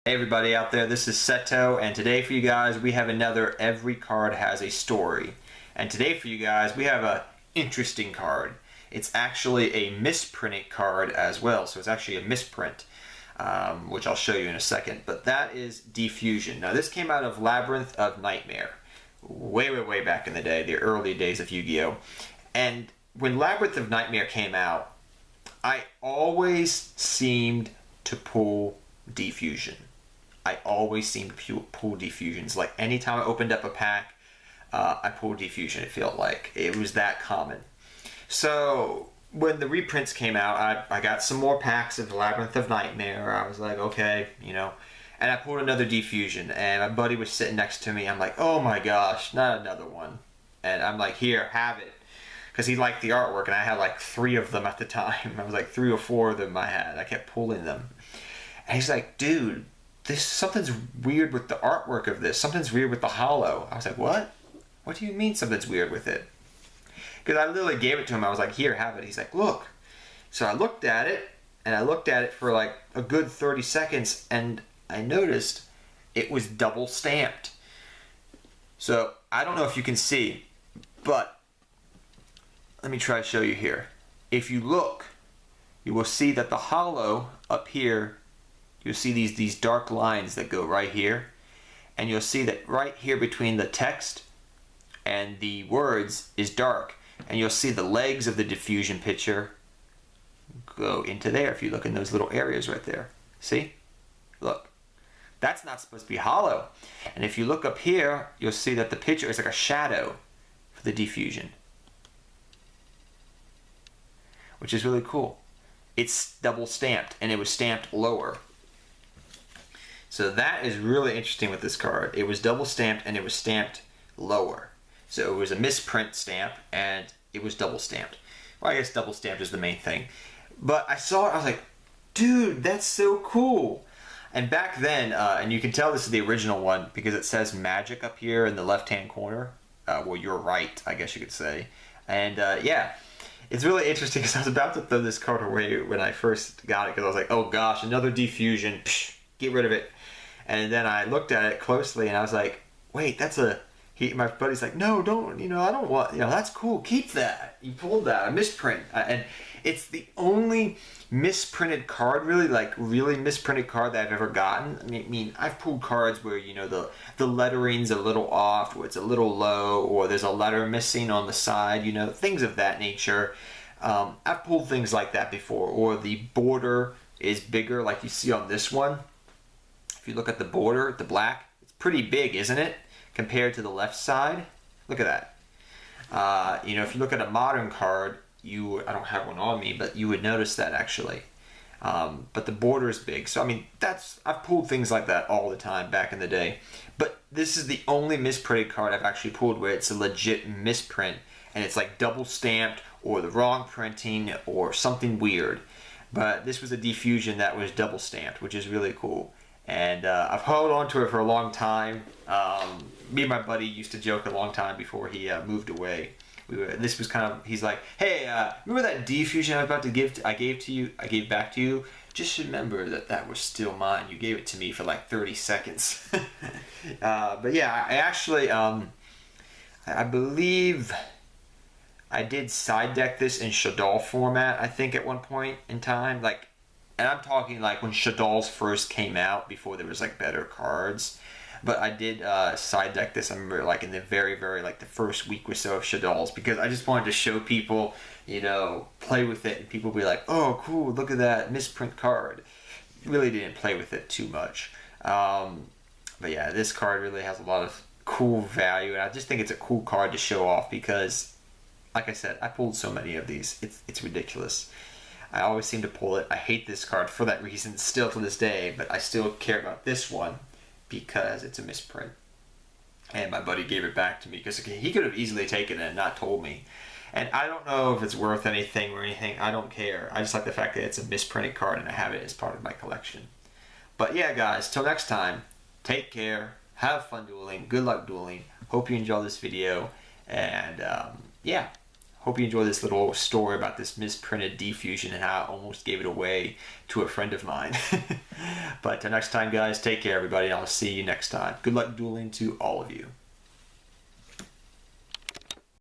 Hey everybody out there, this is Seto, and today for you guys we have another Every Card Has a Story. And today for you guys we have a interesting card. It's actually a misprinted card as well, so it's actually a misprint, which I'll show you in a second. But that is Diffusion. Now this came out of Labyrinth of Nightmare, way back in the day, the early days of Yu-Gi-Oh! And when Labyrinth of Nightmare came out, I always seemed to pull Diffusion. I always seemed to pull Diffusions. Like anytime I opened up a pack, I pulled Diffusion. It felt like it was that common. So when the reprints came out, I got some more packs of Labyrinth of Nightmare. I was like, okay, you know, and I pulled another Diffusion. And my buddy was sitting next to me. I'm like, oh my gosh, not another one. And I'm like, here, have it, because he liked the artwork, and I had like 3 of them at the time. I was like 3 or 4 of them I had. I kept pulling them, and he's like, dude, something's weird with the artwork of this. Something's weird with the holo. I was like, what? What do you mean something's weird with it? Because I literally gave it to him. I was like, here, have it. He's like, look. So I looked at it, and I looked at it for like a good 30 seconds, and I noticed it was double stamped. So I don't know if you can see, but let me try to show you here. If you look, you will see that the holo up here, you'll see these dark lines that go right here, and you'll see that right here between the text and the words is dark, and you'll see the legs of the diffusion picture go into there if you look in those little areas right there. See? Look. That's not supposed to be hollow. And if you look up here, you'll see that the picture is like a shadow for the diffusion, which is really cool. It's double stamped, and it was stamped lower. So that is really interesting with this card. It was double stamped and it was stamped lower. So it was a misprint stamp and it was double stamped. Well, I guess double stamped is the main thing. But I saw it, I was like, dude, that's so cool. And back then, and you can tell this is the original one because it says magic up here in the left-hand corner. Well, you're right, I guess you could say. And yeah, it's really interesting because I was about to throw this card away when I first got it because I was like, oh gosh, another diffusion. Psh, get rid of it. And then I looked at it closely and I was like, wait, that's a... my buddy's like, no, don't, you know, I don't want, you know, that's cool, keep that. You pulled that, a misprint. And it's the only misprinted card, really, like really misprinted card that I've ever gotten. I mean, I've pulled cards where, you know, the lettering's a little off, or it's a little low, or there's a letter missing on the side, you know, things of that nature. I've pulled things like that before, or the border is bigger like you see on this one. If you look at the border, the black, it's pretty big, isn't it? Compared to the left side. Look at that. You know, if you look at a modern card, I don't have one on me, but you would notice that actually. But the border is big. So, I mean, I've pulled things like that all the time back in the day. But this is the only misprinted card I've actually pulled where it's a legit misprint. And it's like double stamped or the wrong printing or something weird. But this was a diffusion that was double stamped, which is really cool. And I've held on to it for a long time. Me and my buddy used to joke a long time before he moved away. This was kind of, he's like, hey, remember that diffusion I was about to give? I gave back to you. Just remember that was still mine. You gave it to me for like 30 seconds. But yeah, I actually, I believe I did side deck this in Shadal format, I think, at one point in time. Like, and I'm talking like when Shadal's first came out, before there was like better cards. But I did side deck this, I remember, like in the very, like the first week or so of Shadal's, because I just wanted to show people, you know, play with it, and people be like, oh cool, look at that misprint card. Really didn't play with it too much. But yeah, this card really has a lot of cool value, and I just think it's a cool card to show off because, like I said, I pulled so many of these. It's ridiculous. I always seem to pull it. I hate this card for that reason still to this day, but I still care about this one because it's a misprint. And my buddy gave it back to me because he could have easily taken it and not told me. And I don't know if it's worth anything or anything. I don't care. I just like the fact that it's a misprinted card and I have it as part of my collection. But yeah, guys, till next time, take care, have fun dueling, good luck dueling. Hope you enjoyed this video, and yeah. Hope you enjoyed this little story about this misprinted D-Fusion and how I almost gave it away to a friend of mine. But next time, guys, take care, everybody. I'll see you next time. Good luck dueling to all of you.